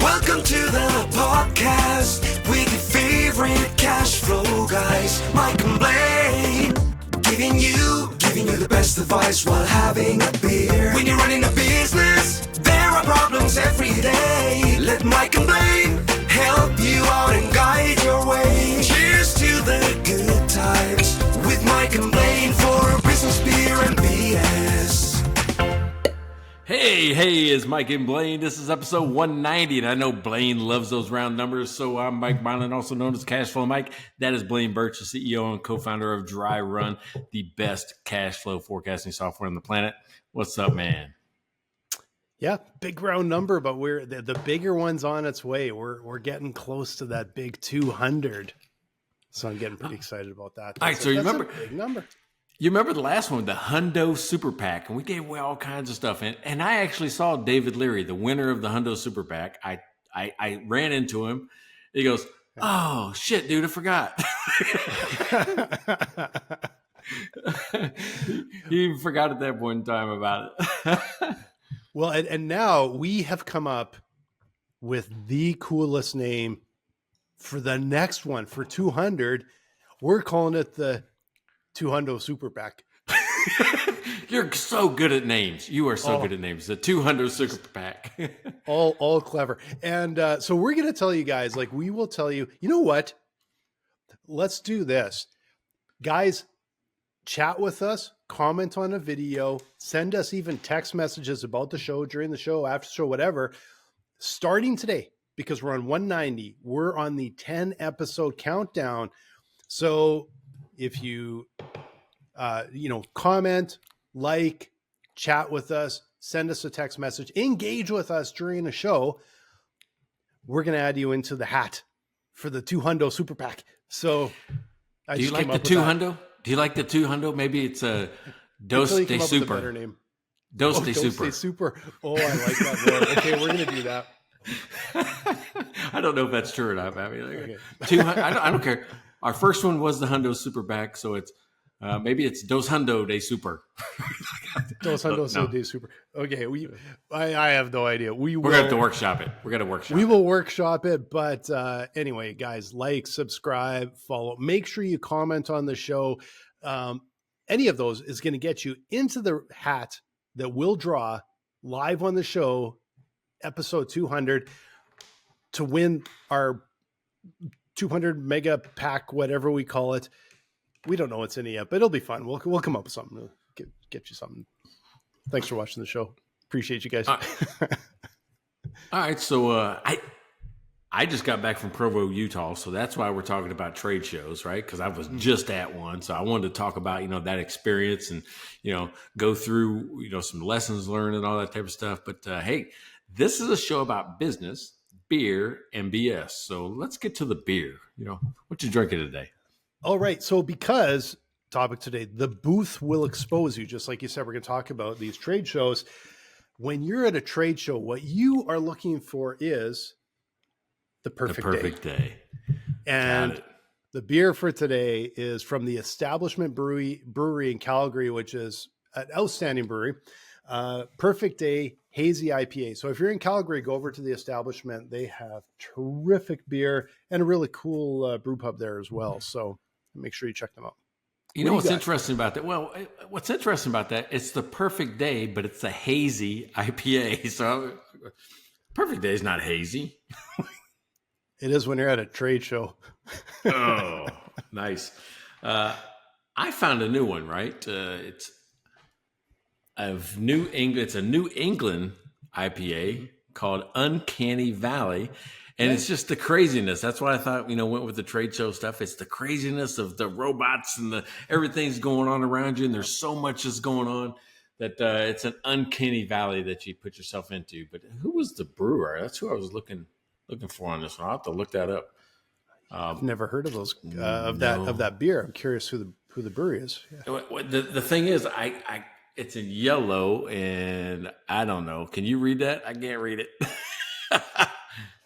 Welcome to the podcast with your favorite cash flow guys, Mike and Blaine, giving you the best advice while having a beer. When you're running a business, there are problems every day. Let Mike and Blaine help you out and guide your way. Cheers to the good times with Mike and Blaine for business, beer, and BS. Hey, it's Mike and Blaine. This is episode 190, and I know Blaine loves those round numbers, so I'm Mike Mylan, also known as Cashflow Mike. That is Blaine Birch, the CEO and co-founder of Dry Run, the best cash flow forecasting software on the planet. What's up, man? Yeah, big round number, but we're the bigger one's on its way. We're getting close to that big 200, so I'm getting pretty excited about that. All right, so you remember a big number. You remember the last one, the Hundo Super PAC, and we gave away all kinds of stuff. And I actually saw David Leary, the winner of the Hundo Super PAC. I ran into him. He goes, "Oh shit, dude, I forgot." He even forgot at that point in time about it. Well, and now we have come up with the coolest name for the next one for 200. We're calling it the 200 Super PAC. You're so good at names. You are so good at names. The 200 Super PAC. all clever. And so we're going to tell you guys, like we will tell you, you know what? Let's do this. Guys, chat with us, comment on a video, send us even text messages about the show, during the show, after the show, whatever. Starting today, because we're on 190, we're on the 10 episode countdown. So if you, comment, like, chat with us, send us a text message, engage with us during the show, we're going to add you into the hat for the 200 Super PAC. So do you like the 200? Do you like the 200? Maybe it's a Dos de Super. Better name. Dos de Super. Super. Oh, I like that more. Okay, we're going to do that. I don't know if that's true or not. I mean, Okay. 200, I don't care. Our first one was the Hundo Super PAC, so it's maybe it's Dos Hundo de Super. Dos Hundo de Super. Okay, I have no idea. We're gonna have to workshop it. We're gonna workshop. We will workshop it, but anyway, guys, like, subscribe, follow. Make sure you comment on the show. Any of those is going to get you into the hat that we'll draw live on the show, episode 200, to win our 200 mega pack, whatever we call it. We don't know what's in it yet, but it'll be fun. We'll come up with something. Get you something. Thanks for watching the show. Appreciate you guys. All right. So I just got back from Provo, Utah. So that's why we're talking about trade shows, right? Because I was just at one. So I wanted to talk about, that experience and, go through, some lessons learned and all that type of stuff. But hey, this is a show about business, beer, and BS. So let's get to the beer. What you drinking today? All right. So because topic today, the booth will expose you. Just like you said, we're going to talk about these trade shows. When you're at a trade show, what you are looking for is the perfect day. And the beer for today is from the Establishment Brewery in Calgary, which is an outstanding brewery. Perfect Day Hazy IPA. So if you're in Calgary, go over to the Establishment. They have terrific beer and a really cool brew pub there as well. So make sure you check them out. What's interesting about that? Well, what's interesting about that? It's the Perfect Day, but it's a hazy IPA. So Perfect Day is not hazy. It is when you're at a trade show. Oh, nice. I found a new one, right? It's New England. It's a New England IPA called Uncanny Valley. And it's just the craziness. That's why I thought, went with the trade show stuff. It's the craziness of the robots and everything's going on around you. And there's so much that's going on that it's an uncanny valley that you put yourself into. But who was the brewer? That's who I was looking for on this one. I'll have to look that up. I've never heard of those of that beer. I'm curious who the brewery is. Yeah. The thing is, I it's in yellow, and I don't know. Can you read that? I can't read it.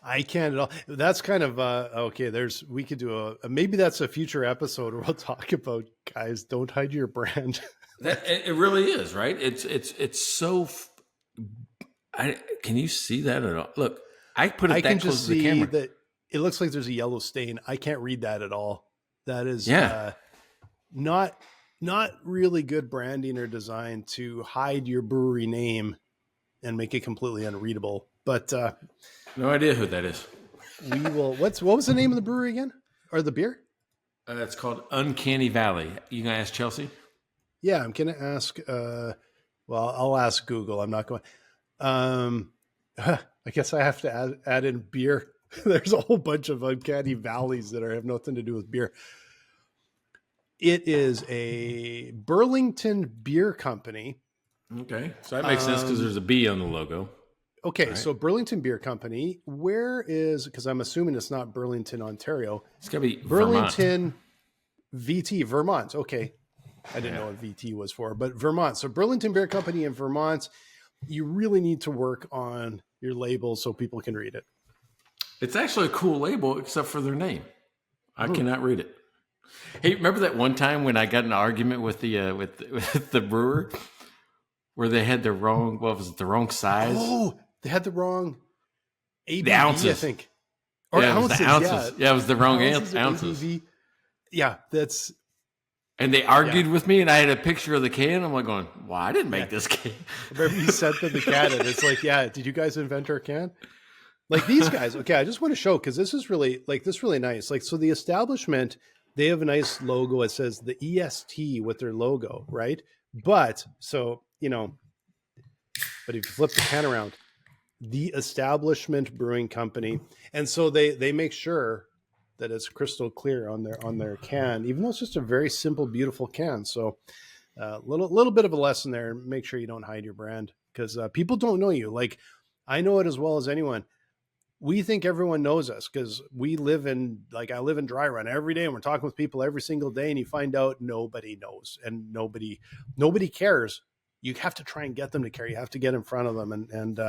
I can't at all. That's kind of okay. We could do maybe that's a future episode where we'll talk about, guys, don't hide your brand. It really is, right? It's so. Can you see that at all? Look, I put it I that can close just to the see camera. that it looks like there's a yellow stain. I can't read that at all. That is not really good branding or design to hide your brewery name and make it completely unreadable. But No idea who that is. we will. What was the name of the brewery again, or the beer? It's called Uncanny Valley. You gonna ask Chelsea? Yeah, I'm gonna ask. Well, I'll ask Google. I'm not going. I guess I have to add in beer. There's a whole bunch of uncanny valleys that have nothing to do with beer. It is a Burlington Beer Company. Okay, so that makes sense because there's a B on the logo. Okay, right. So Burlington Beer Company. Where is? Because I'm assuming it's not Burlington, Ontario. It's gonna be Burlington, Vermont. VT, Vermont. Okay, I didn't know what VT was for, but Vermont. So Burlington Beer Company in Vermont. You really need to work on your label so people can read it. It's actually a cool label, except for their name. I cannot read it. Hey, remember that one time when I got in an argument with the with the brewer, where they had the wrong, what was it, the wrong size? Oh, they had the wrong ABV, the ounces, I think, or ounces. The ounces. Yeah, it was the wrong ounces. ABV. Yeah, that's. And they argued with me, and I had a picture of the can. I'm like going, well, I didn't make this can. Remember you sent them the can, and it's like, yeah, did you guys invent our can? Like these guys. Okay, I just want to show, because this is really nice. Like, so the establishment, they have a nice logo. It says the EST with their logo, right? But so, but if you flip the can around, the Establishment Brewing Company, and so they make sure that it's crystal clear on their can, even though it's just a very simple, beautiful can. So little bit of a lesson there. Make sure you don't hide your brand, because people don't know you. Like, I know it as well as anyone. We think everyone knows us because I live in Dry Run every day, and we're talking with people every single day, and you find out nobody knows and nobody cares. You have to try and get them to care. You have to get in front of them. And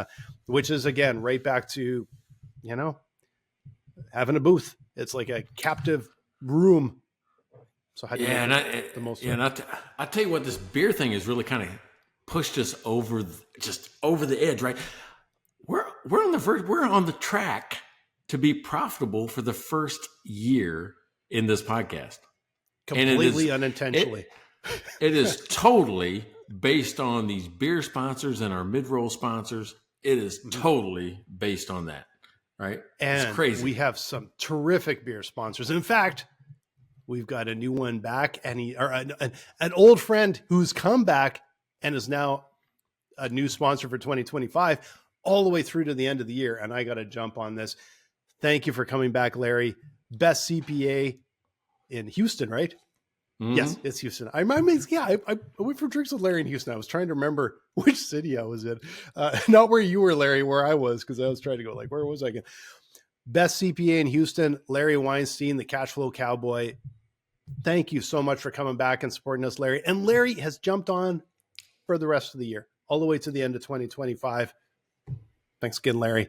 which is, again, right back to, having a booth. It's like a captive room. So how do you make the most? Yeah, I tell you what, this beer thing has really kind of pushed us over the edge, right? We're on the verge. We're on the track to be profitable for the first year in this podcast. Completely unintentionally. It is totally based on these beer sponsors and our mid-roll sponsors. It is totally based on that. Right. And it's crazy. We have some terrific beer sponsors. In fact, we've got a new one back, and an old friend who's come back and is now a new sponsor for 2025, all the way through to the end of the year. And I got to jump on this. Thank you for coming back, Larry. Best CPA in Houston, right? Mm-hmm. Yes, it's Houston. I went for drinks with Larry in Houston. I was trying to remember which city I was in. Not where you were, Larry, where I was, because I was trying to go, like, where was I again? Best CPA in Houston, Larry Weinstein, the cash flow cowboy. Thank you so much for coming back and supporting us, Larry. And Larry has jumped on for the rest of the year, all the way to the end of 2025. Thanks again, Larry.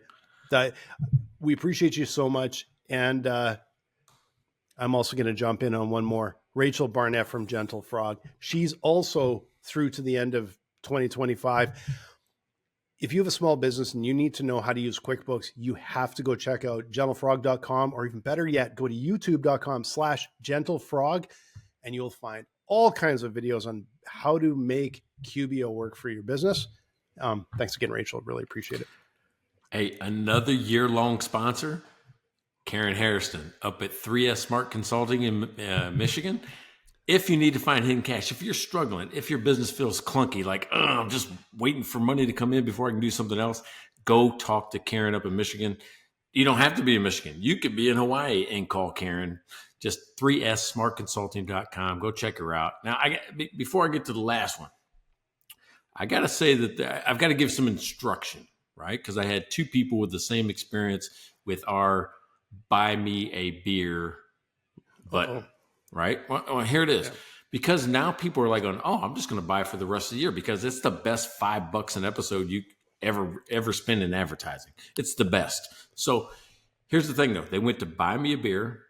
We appreciate you so much. And I'm also going to jump in on one more. Rachel Barnett from Gentle Frog. She's also through to the end of 2025. If you have a small business and you need to know how to use QuickBooks, you have to go check out gentlefrog.com, or even better yet, go to youtube.com/gentlefrog, and you'll find all kinds of videos on how to make QBO work for your business. Thanks again, Rachel. Really appreciate it. Hey, another year-long sponsor, Karen Harrison, up at 3S Smart Consulting in Michigan. If you need to find hidden cash, if you're struggling, if your business feels clunky, like, I'm just waiting for money to come in before I can do something else, go talk to Karen up in Michigan. You don't have to be in Michigan. You could be in Hawaii and call Karen. Just 3ssmartconsulting.com. Go check her out. Now, before I get to the last one, I got to say that I've got to give some instruction, right? Because I had two people with the same experience with our buy me a beer button. Right? Well, here it is. Yeah. Because now people are like going, I'm just going to buy it for the rest of the year because it's the best $5 an episode you ever spend in advertising. It's the best. So here's the thing, though. They went to buy me a beer,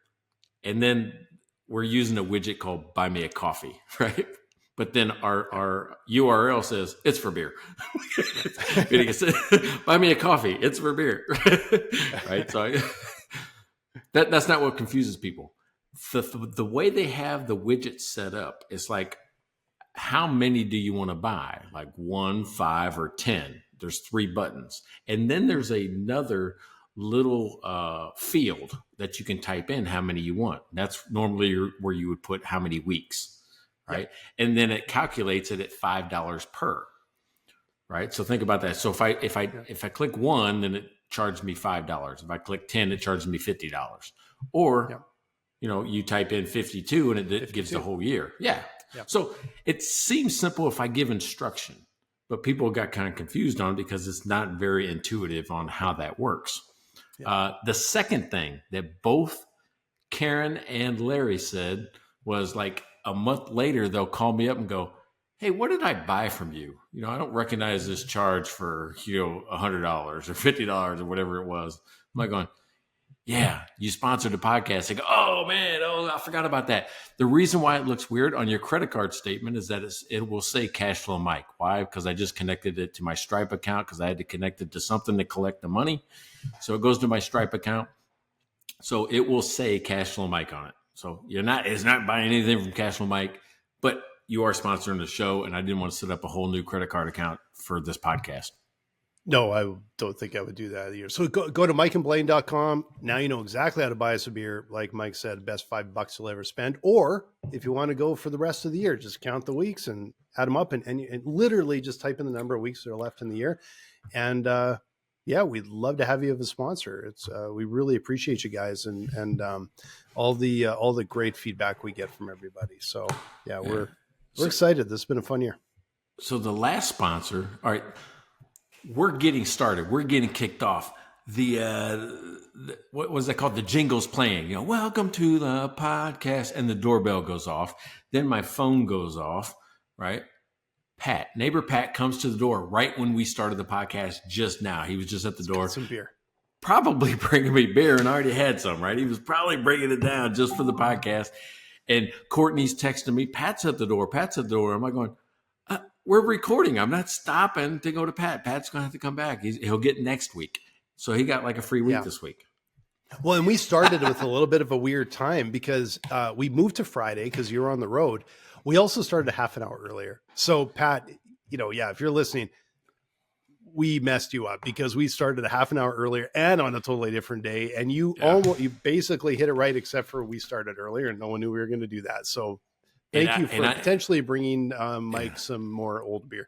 and then we're using a widget called buy me a coffee, right? but then our URL says it's for beer. Buy me a coffee. It's for beer. Right. So that's not what confuses people. The way they have the widget set up, it's like, how many do you want to buy? Like 1, 5, or 10. There's 3 buttons. And then there's another little field that you can type in how many you want. That's normally where you would put how many weeks, right? Yep. And then it calculates it at $5 per, right? So think about that. So if I click 1, then it charged me $5. If I click 10, it charges me $50. Or, yep. You type in 52 and it 52. Gives the whole year. Yeah. Yep. So it seems simple if I give instruction, but people got kind of confused on it because it's not very intuitive on how that works. Yep. The second thing that both Karen and Larry said was like a month later, they'll call me up and go, hey, what did I buy from you? I don't recognize this charge for, $100 or $50 or whatever it was. I'm like going, yeah, you sponsored the podcast. They go, oh man, I forgot about that. The reason why it looks weird on your credit card statement is that it will say Cash Flow Mike. Why? Because I just connected it to my Stripe account because I had to connect it to something to collect the money. So it goes to my Stripe account. So it will say Cash Flow Mike on it. So it's not buying anything from Cash Flow Mike, but you are sponsoring the show, and I didn't want to set up a whole new credit card account for this podcast. No, I don't think I would do that either. So go to mikeandblaine.com. Now you know exactly how to buy us a beer. Like Mike said, best $5 you'll ever spend. Or if you want to go for the rest of the year, just count the weeks and add them up and literally just type in the number of weeks that are left in the year. And we'd love to have you as a sponsor. It's we really appreciate you guys and all the great feedback we get from everybody. So we're excited. This has been a fun year. So the last sponsor, all right. We're getting started. We're getting kicked off. What was that called? The jingle's playing. Welcome to the podcast, and the doorbell goes off. Then my phone goes off. Right? Neighbor Pat comes to the door right when we started the podcast. Just now, he was just at the door. Some beer. Probably bringing me beer, and I already had some. Right? He was probably bringing it down just for the podcast. And Courtney's texting me. Pat's at the door. I'm like going, we're recording. I'm not stopping to go to Pat. Pat's going to have to come back. He'll get next week. So he got like a free week this week. Well, and we started with a little bit of a weird time because we moved to Friday because you were on the road. We also started a half an hour earlier. So Pat, if you're listening, we messed you up because we started a half an hour earlier and on a totally different day. And you basically hit it right, except for we started earlier and no one knew we were going to do that. So Thank you for potentially bringing Mike some more old beer.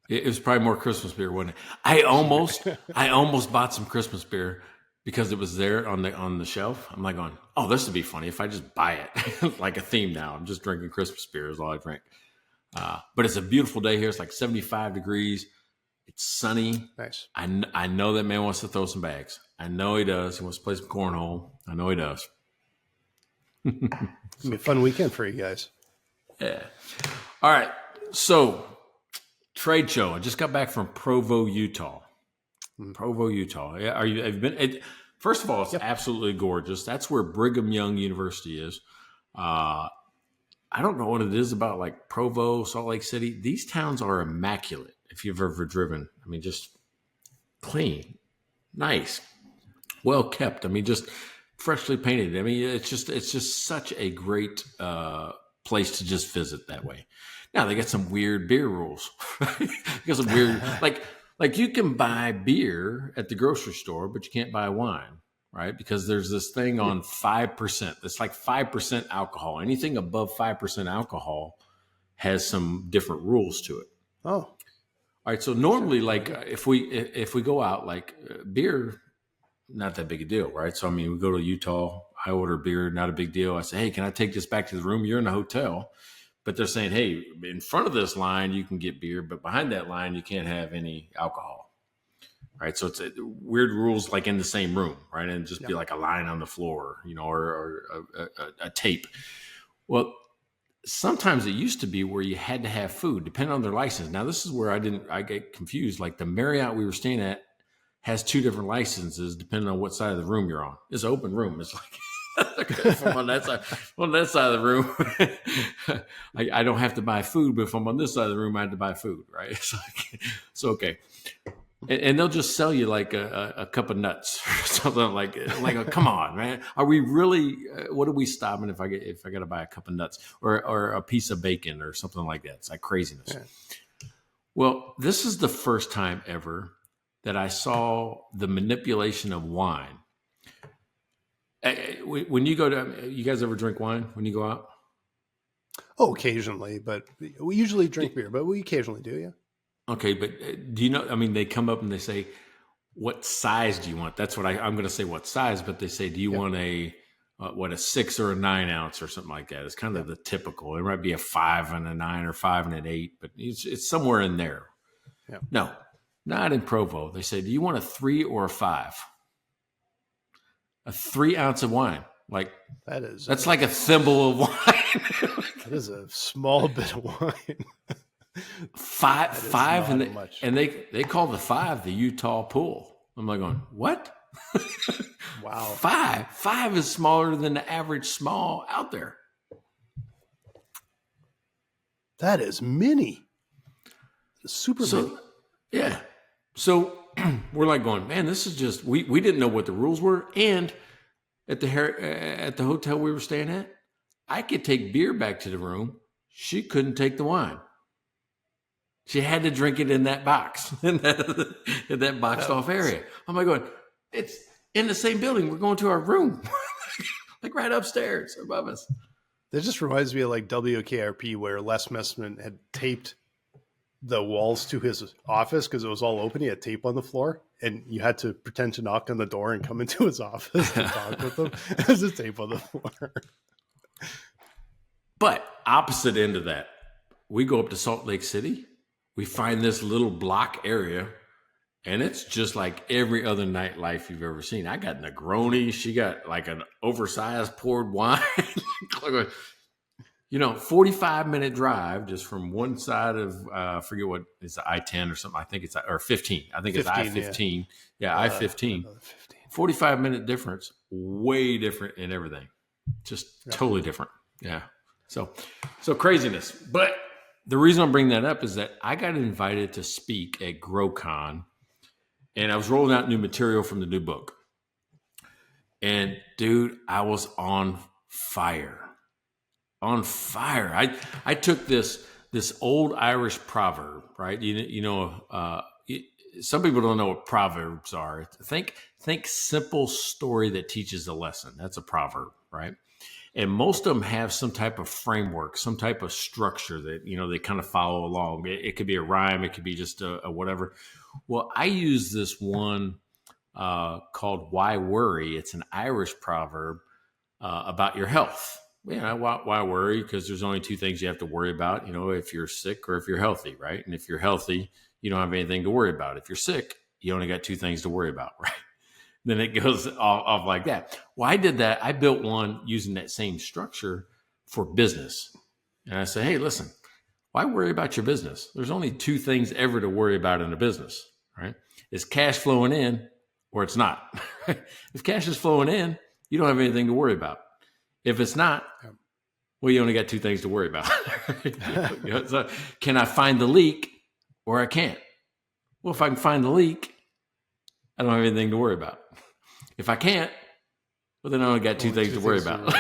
It was probably more Christmas beer, wasn't it? I almost bought some Christmas beer because it was there on the shelf. I'm like going, oh, this would be funny if I just buy it like a theme now. I'm just drinking Christmas beer is all I drink. But it's a beautiful day here. It's like 75 degrees. It's sunny. Nice. I know that man wants to throw some bags. I know he does. He wants to play some cornhole. I know he does. It's going to be a fun weekend for you guys. Yeah. All right. So, trade show. I just got back from Provo, Utah. Provo, Utah. Yeah. Have you been? First of all, it's absolutely gorgeous. That's where Brigham Young University is. I don't know what it is about like Provo, Salt Lake City. These towns are immaculate if you've ever driven. I mean, just clean, nice, well kept. I mean, just freshly painted. I mean, it's just such a great place to just visit that way. Now they got some weird beer rules. They got some weird like you can buy beer at the grocery store, but you can't buy wine, right? Because there's this thing on 5%. It's like 5% alcohol. Anything above 5% alcohol has some different rules to it. Oh, all right. So normally, like if we go out, like beer, not that big a deal, right? So I mean, we go to Utah. I order beer, not a big deal. I say, hey, can I take this back to the room? You're in a hotel. But they're saying, hey, in front of this line, you can get beer, but behind that line, you can't have any alcohol, right? So it's weird rules like in the same room, right? And just be like a line on the floor, or a tape. Well, sometimes it used to be where you had to have food, depending on their license. Now, this is where I get confused. Like the Marriott we were staying at has 2 different licenses depending on what side of the room you're on. It's an open room. It's like If I'm on that side of the room, I don't have to buy food. But if I'm on this side of the room, I have to buy food, right? It's like, so okay. And they'll just sell you like a cup of nuts or something like come on, man. Are we really? What are we stopping if I got to buy a cup of nuts or a piece of bacon or something like that? It's like craziness. Yeah. Well, this is the first time ever that I saw the manipulation of wine. When you go to, you guys ever drink wine when you go out? Oh, occasionally, but we usually drink beer, but we occasionally do, yeah. Okay, but do you know, I mean, they come up and they say, what size do you want? That's what I'm going to say, what size, but they say, do you want a 6 or a 9 ounce or something like that? It's kind of the typical. It might be a 5 and a 9 or 5 and an 8, but it's somewhere in there. Yeah. No, not in Provo. They say, do you want a 3 or a 5? A 3 ounce of wine. Like that's like a thimble of wine. That is a small bit of wine. Five, and they call the 5 the Utah pool. I'm like going, what? Wow. 5 is smaller than the average small out there. That is mini. Super mini. Yeah. So we're like going, man, this is just, we didn't know what the rules were. And at the hotel we were staying at, I could take beer back to the room. She couldn't take the wine. She had to drink it in that box, in that boxed off area. I'm like going, it's in the same building. We're going to our room, like right upstairs above us. That just reminds me of like WKRP, where Les Messman had taped the walls to his office because it was all open. He had tape on the floor, and you had to pretend to knock on the door and come into his office to talk with him. There's just tape on the floor. But opposite end of that, we go up to Salt Lake City. We find this little block area, and it's just like every other nightlife you've ever seen. I got Negroni. She got like an oversized poured wine. 45-minute drive just from one side of, I forget what is the I-10 or something. I think it's, or 15. I think 15, it's I-15. Yeah, I-15. 45-minute difference. Way different in everything. Just totally different. Yeah. So craziness. But the reason I'm bringing that up is that I got invited to speak at GrowCon, and I was rolling out new material from the new book. And dude, I was on fire. I took this old Irish proverb, right? Some people don't know what proverbs are. Think simple story that teaches a lesson. That's a proverb, right? And most of them have some type of framework, some type of structure that, they kind of follow along. It could be a rhyme. It could be just a whatever. Well, I use this one called Why Worry? It's an Irish proverb about your health. Why worry? Because there's only 2 things you have to worry about, if you're sick or if you're healthy, right? And if you're healthy, you don't have anything to worry about. If you're sick, you only got 2 things to worry about, right? Then it goes off like that. Well, I did that. I built one using that same structure for business. And I say, hey, listen, why worry about your business? There's only 2 things ever to worry about in a business, right? It's cash flowing in or it's not. If cash is flowing in, you don't have anything to worry about. If it's not, well, you only got 2 things to worry about. So can I find the leak or I can't? Well, if I can find the leak, I don't have anything to worry about. If I can't, well, then I only got 2 things to worry about.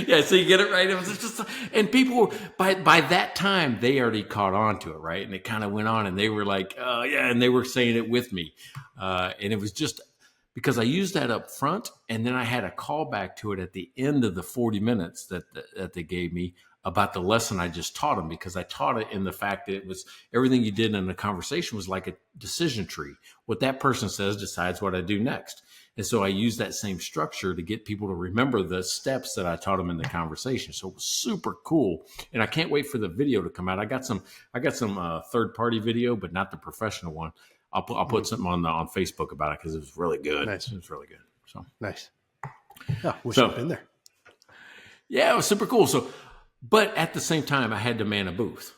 Yeah, so you get it right. It was just, and people by that time they already caught on to it, right? And it kind of went on, and they were like, "Oh yeah," and they were saying it with me, and it was just because I used that up front, and then I had a callback to it at the end of the 40 minutes that they gave me about the lesson I just taught them, because I taught it in the fact that it was everything you did in the conversation was like a decision tree. What that person says decides what I do next. And so I used that same structure to get people to remember the steps that I taught them in the conversation. So it was super cool. And I can't wait for the video to come out. I got some third-party video, but not the professional one. I'll put something on Facebook about it because it was really good. Nice. It was really good. So nice. Wish I'd been there. Yeah, it was super cool. So, but at the same time, I had to man a booth,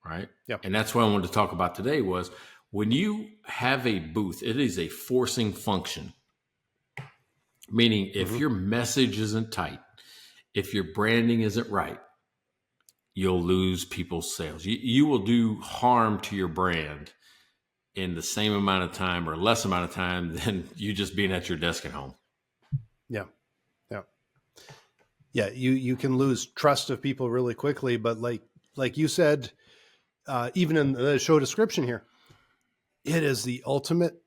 right? Yep. And that's what I wanted to talk about today was when you have a booth, it is a forcing function. Meaning, if your message isn't tight, if your branding isn't right, you'll lose people's sales. You will do harm to your brand in the same amount of time or less amount of time than you just being at your desk at home. Yeah. Yeah. Yeah. You can lose trust of people really quickly, but like you said, even in the show description here, it is the ultimate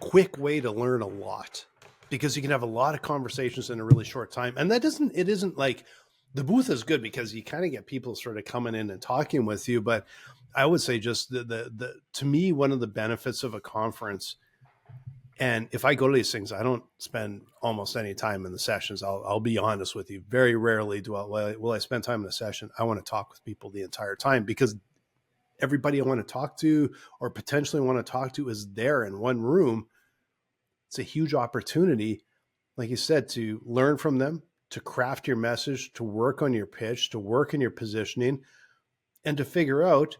quick way to learn a lot, because you can have a lot of conversations in a really short time. And it isn't like the booth is good because you kind of get people sort of coming in and talking with you. But I would say just to me, one of the benefits of a conference, and if I go to these things, I don't spend almost any time in the sessions. I'll be honest with you. Very rarely will I spend time in a session. I want to talk with people the entire time, because everybody I want to talk to or potentially want to talk to is there in one room. It's a huge opportunity, like you said, to learn from them, to craft your message, to work on your pitch, to work in your positioning, and to figure out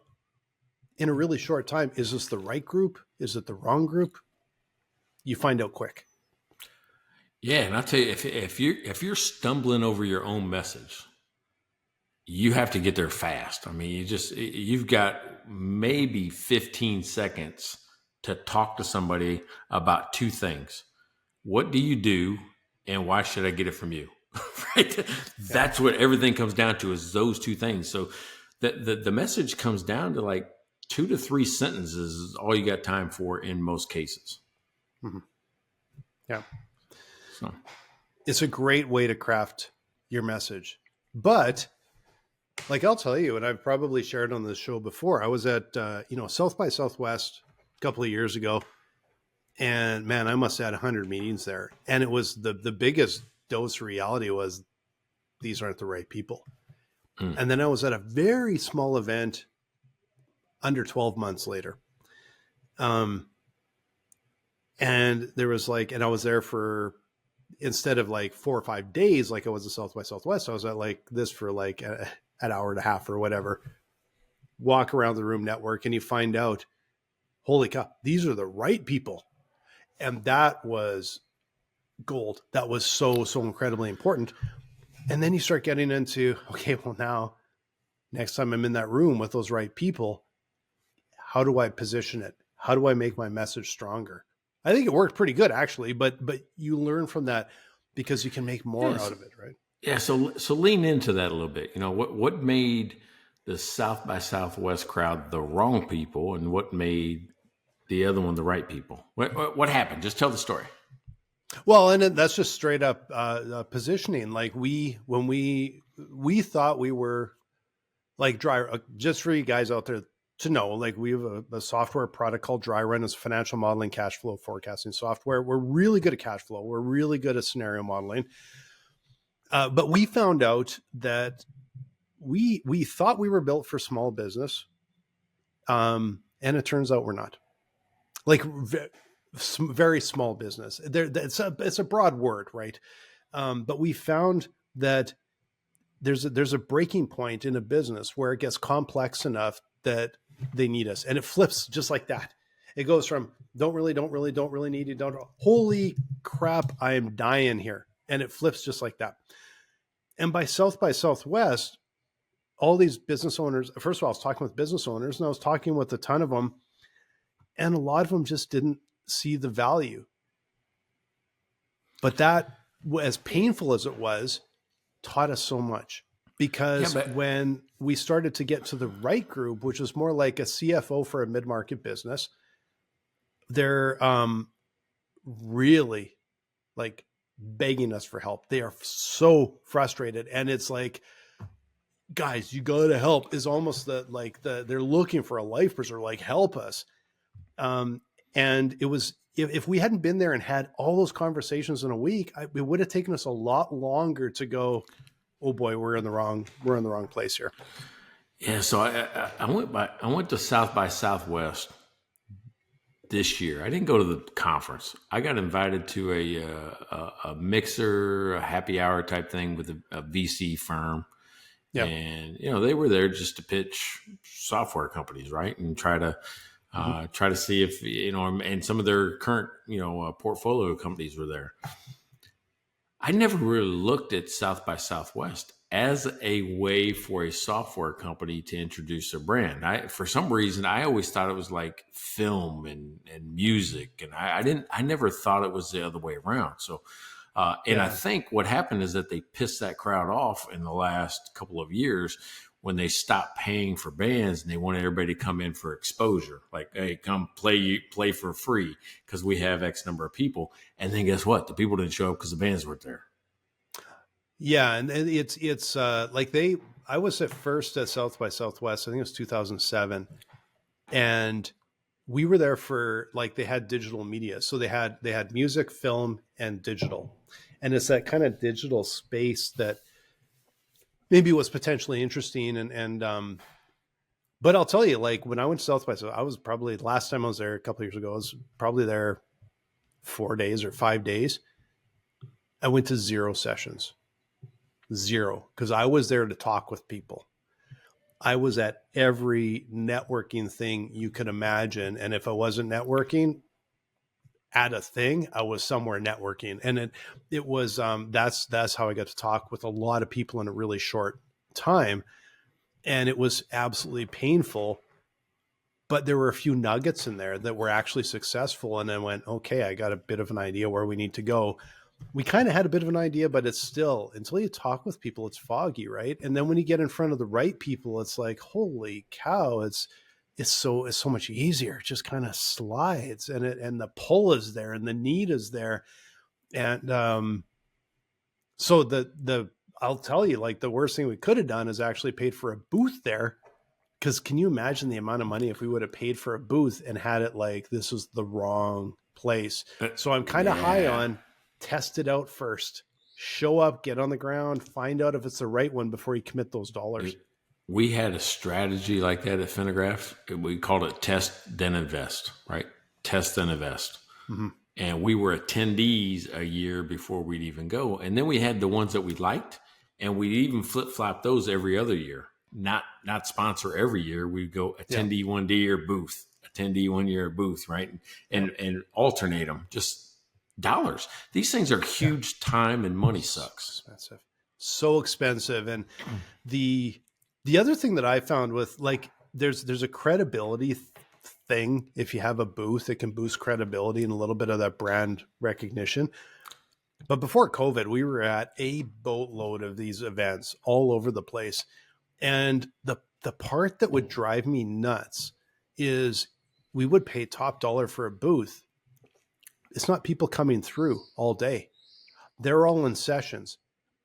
in a really short time, is this the right group? Is it the wrong group? You find out quick. Yeah, and I'll tell you, if you're stumbling over your own message, you have to get there fast. I mean, you've got maybe 15 seconds to talk to somebody about two things. What do you do, and why should I get it from you? Right? That's what everything comes down to, is those two things. So the message comes down to like 2 to 3 sentences is all you got time for in most cases. Mm-hmm. Yeah. So it's a great way to craft your message. But like I'll tell you, and I've probably shared on this show before, I was at South by Southwest a couple of years ago, and man, I must have had 100 meetings there. And it was the biggest dose of reality was these aren't the right people. And then I was at a very small event under 12 months later. And there was and I was there for, instead of like 4 or 5 days, like I was at South by Southwest, I was at like this for like an hour and a half or whatever. Walk around the room, network, and you find out, holy cow, these are the right people. And that was gold. That was so incredibly important. And then you start getting into, okay, well now, next time I'm in that room with those right people, how do I position it? How do I make my message stronger? I think it worked pretty good actually, but you learn from that because you can make more out of it, right? Yeah. So lean into that a little bit. You know, what made the South by Southwest crowd the wrong people, and what made the other one the right people? What happened? Just tell the story. Well, and that's just straight up positioning. Like when we thought we were like dry, just for you guys out there to know, like we have a software product called Dry Run. It's financial modeling, cash flow forecasting software. We're really good at cash flow. We're really good at scenario modeling. But we found out that we thought we were built for small business. And it turns out we're not. Like very small business. It's a broad word, right? But we found that there's a breaking point in a business where it gets complex enough that they need us, and it flips just like that. It goes from don't really need you, don't, holy crap, I am dying here, and it flips just like that. And by Southwest, all these business owners. First of all, I was talking with business owners, and I was talking with a ton of them, and a lot of them just didn't see the value. But that, as painful as it was, taught us so much, because when we started to get to the right group, which was more like a CFO for a mid-market business, they're really like begging us for help. They are so frustrated. And it's like, guys, you got to help, is almost they're looking for a life preserver, like help us. And it was, if we hadn't been there and had all those conversations in a week, it would have taken us a lot longer to go, oh boy, we're in the wrong place here. Yeah. So I went to South by Southwest this year. I didn't go to the conference. I got invited to a mixer, a happy hour type thing with a VC firm. Yeah. And, they were there just to pitch software companies, right? And try to Try to see if, and some of their current, portfolio companies were there. I never really looked at South by Southwest as a way for a software company to introduce their brand. For some reason, I always thought it was like film and music. And I never thought it was the other way around. So, I think what happened is that they pissed that crowd off in the last couple of years when they stopped paying for bands and they wanted everybody to come in for exposure. Like, hey, come play for free because we have X number of people. And then guess what? The people didn't show up because the bands weren't there. Yeah. And it's like I was at first at South by Southwest, I think it was 2007. And we were there for, like, they had digital media. So they had music, film, and digital. And it's that kind of digital space that maybe was potentially interesting. But I'll tell you, like, when I went to South by Southwest, I was probably, last time I was there a couple of years ago, I was probably there 4 days or 5 days. I went to 0 sessions. 0. Because I was there to talk with people. I was at every networking thing you could imagine. And if I wasn't networking at a thing, I was somewhere networking. And it was, that's how I got to talk with a lot of people in a really short time. And it was absolutely painful, but there were a few nuggets in there that were actually successful. And I went, okay, I got a bit of an idea where we need to go. We kind of had a bit of an idea, but it's still, until you talk with people, it's foggy, right? And then when you get in front of the right people, it's like, holy cow, it's so much easier. It just kind of slides, and the pull is there and the need is there. And so I'll tell you, like, the worst thing we could have done is actually paid for a booth there. Because can you imagine the amount of money if we would have paid for a booth and had it like, this was the wrong place? So I'm kind of high on test it out first, show up, get on the ground, find out if it's the right one before you commit those dollars. We had a strategy like that at Finagraph. We called it test, then invest, right? Test, then invest. Mm-hmm. And we were attendees a year before we'd even go. And then we had the ones that we liked, and we even flip-flop those every other year. Not sponsor every year. We'd go attendee 1 year booth, attendee 1 year booth, right? And alternate them, just dollars. These things are huge time and money sucks. Expensive. So expensive. And the other thing that I found with, like, there's a credibility thing. If you have a booth, it can boost credibility and a little bit of that brand recognition. But before COVID, we were at a boatload of these events all over the place. And the part that would drive me nuts is we would pay top dollar for a booth. It's not people coming through all day. They're all in sessions.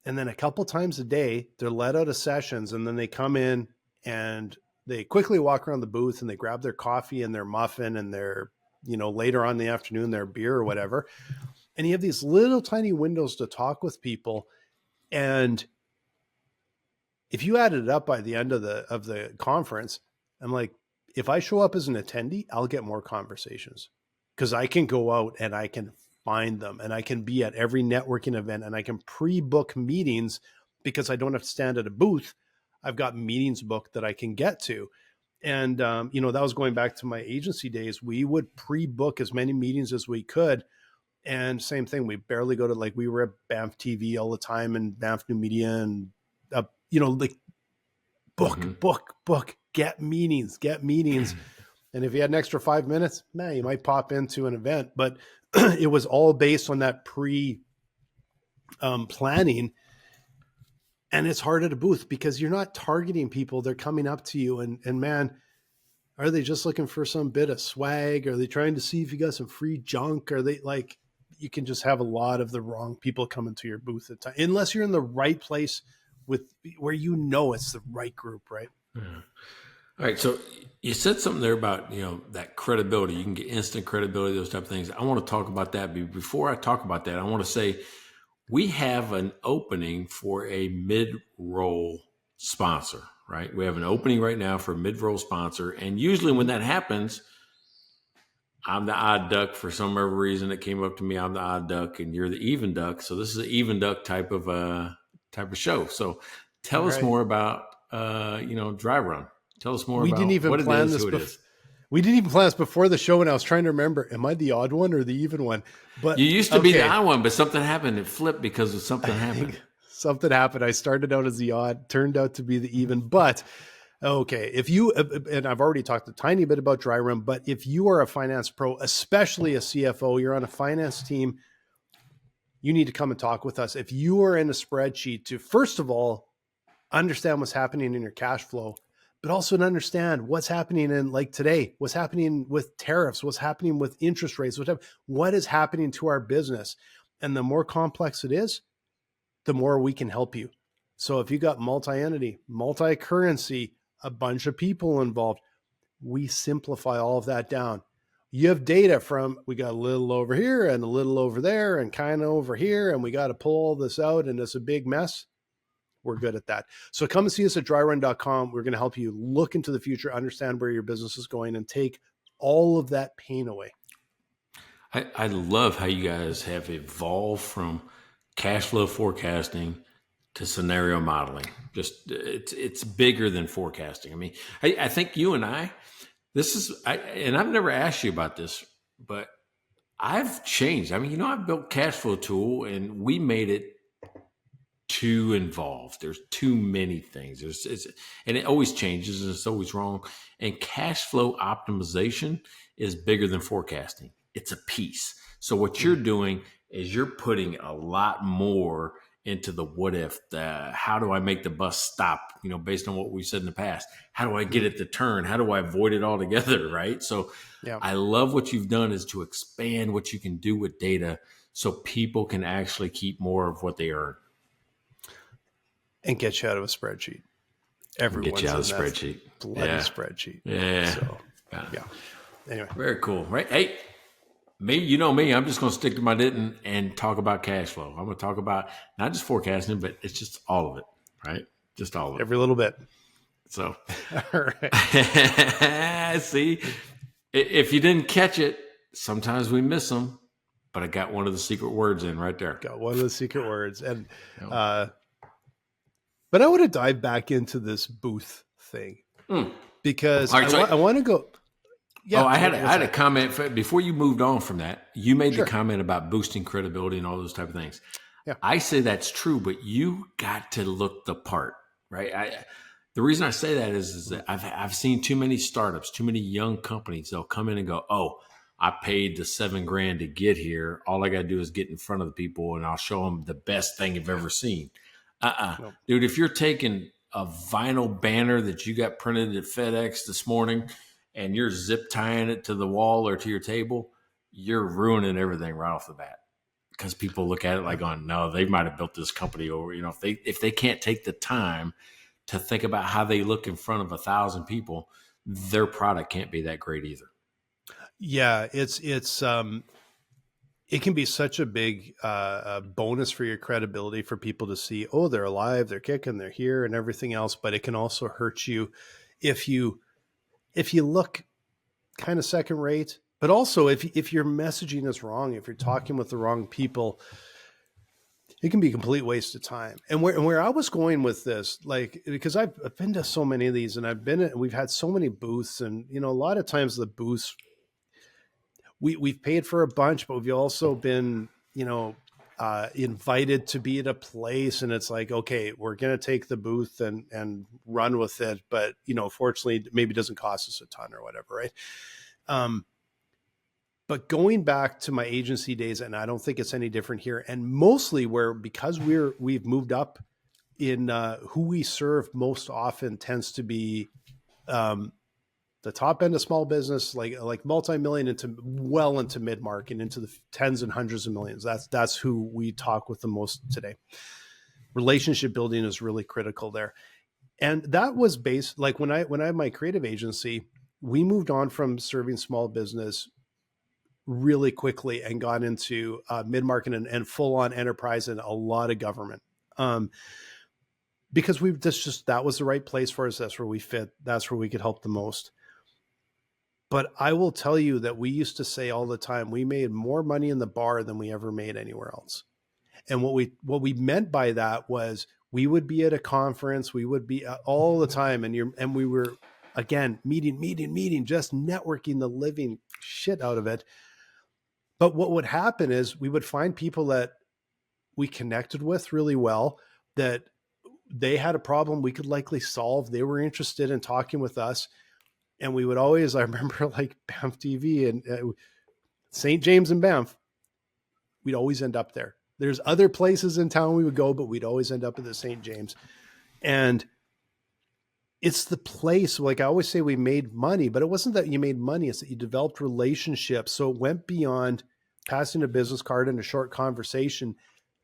And then a couple times a day, they're let out of sessions, and then they come in and they quickly walk around the booth and they grab their coffee and their muffin and their, later on in the afternoon, their beer or whatever. And you have these little tiny windows to talk with people. And if you added it up by the end of the conference, I'm like, if I show up as an attendee, I'll get more conversations because I can go out and I can find them, and I can be at every networking event, and I can pre-book meetings because I don't have to stand at a booth. I've got meetings booked that I can get to. And, that was going back to my agency days. We would pre-book as many meetings as we could. And same thing, we barely go to, like, we were at Banff TV all the time and Banff New Media and, like book, get meetings. And if you had an extra 5 minutes, you might pop into an event, but it was all based on that planning. And it's hard at a booth because you're not targeting people. They're coming up to you and man, are they just looking for some bit of swag? Are they trying to see if you got some free junk? Are they like, you can just have a lot of the wrong people coming to your booth at time, unless you're in the right place where it's the right group, right? Yeah. All right. So you said something there about, that credibility. You can get instant credibility, those type of things. I want to talk about that. But before I talk about that, I want to say we have an opening for a mid-roll sponsor, right? We have an opening right now for a mid-roll sponsor. And usually when that happens, I'm the odd duck for some other reason. It came up to me. I'm the odd duck and you're the even duck. So this is an even duck type of show. So tell us more about, Dry Run. Tell us more about didn't even what plan it is, this who it is. We didn't even plan this before the show, and I was trying to remember, am I the odd one or the even one? But You used to be the odd one, but something happened. It flipped because of something happened. Something happened. I started out as the odd, turned out to be the even. But okay, if you, and I've already talked a tiny bit about dry run, but if you are a finance pro, especially a CFO, you're on a finance team, you need to come and talk with us. If you are in a spreadsheet to, first of all, understand what's happening in your cash flow, but also to understand what's happening in, like today, what's happening with tariffs, what's happening with interest rates, what is happening to our business. And the more complex it is, the more we can help you. So if you got multi-entity, multi-currency, a bunch of people involved, we simplify all of that down. You have data from, we got a little over here and a little over there and kind of over here, and we got to pull all this out and it's a big mess. We're good at that. So come and see us at dryrun.com. We're going to help you look into the future, understand where your business is going, and take all of that pain away. I love how you guys have evolved from cash flow forecasting to scenario modeling. Just it's bigger than forecasting. I mean, I think you and and I've never asked you about this, but I've changed. I mean, I've built cash flow tool and we made it too involved. There's too many things. And it always changes and it's always wrong. And cash flow optimization is bigger than forecasting. It's a piece. So what you're doing is you're putting a lot more into the what if, how do I make the bus stop, based on what we've said in the past. How do I get it to turn? How do I avoid it altogether, right? So yeah. I love what you've done is to expand what you can do with data so people can actually keep more of what they earn. And get you out of a spreadsheet. Everyone's get you out of a spreadsheet. Bloody spreadsheet. Yeah. So, yeah. Anyway. Very cool, right? Hey, me, I'm just going to stick to my knitting and talk about cash flow. I'm going to talk about not just forecasting, but it's just all of it, right? Just all of it. Every little bit. So, all right. See, if you didn't catch it, sometimes we miss them, but I got one of the secret words in right there. Got one of the secret words. And, but I want to dive back into this booth thing because right, I want to go. Yeah, I had a comment before you moved on from that. You made the comment about boosting credibility and all those type of things. Yeah. I say that's true, but you got to look the part, right? The reason I say that is that I've seen too many startups, too many young companies. They'll come in and go, "Oh, I paid the $7,000 to get here. All I got to do is get in front of the people, and I'll show them the best thing you've ever seen." No. Dude, if you're taking a vinyl banner that you got printed at FedEx this morning and you're zip tying it to the wall or to your table, you're ruining everything right off the bat. Because people look at it like, "Oh no, they might have built this company over." If they can't take the time to think about how they look in front of 1,000 people, their product can't be that great either. Yeah, it can be such a big bonus for your credibility for people to see, oh, they're alive, they're kicking, they're here, and everything else. But it can also hurt you if you look kind of second rate. But also if your messaging is wrong, if you're talking with the wrong people, it can be a complete waste of time. And where I was going with this, like, because I've been to so many of these, and we've had so many booths, and a lot of times the booths, we've paid for a bunch, but we've also been, invited to be at a place, and it's like, okay, we're going to take the booth and run with it. But, fortunately, maybe it doesn't cost us a ton or whatever. Right. But going back to my agency days, and I don't think it's any different here. And mostly because we've moved up in who we serve most often tends to be, the top end of small business, like multi-million into mid-market, into the tens and hundreds of millions. That's who we talk with the most today. Relationship building is really critical there. And that was based, like when I had my creative agency, we moved on from serving small business really quickly and got into mid-market and full-on enterprise and a lot of government. Because that was the right place for us. That's where we fit. That's where we could help the most. But I will tell you that we used to say all the time, we made more money in the bar than we ever made anywhere else. And what we meant by that was we would be at a conference, we would be all the time, and we were again, meeting, just networking the living shit out of it. But what would happen is we would find people that we connected with really well, that they had a problem we could likely solve. They were interested in talking with us. And we would always, I remember like Banff TV and St. James and Banff, we'd always end up there. There's other places in town we would go, but we'd always end up at the St. James. And it's the place, like I always say, we made money, but it wasn't that you made money. It's that you developed relationships. So it went beyond passing a business card and a short conversation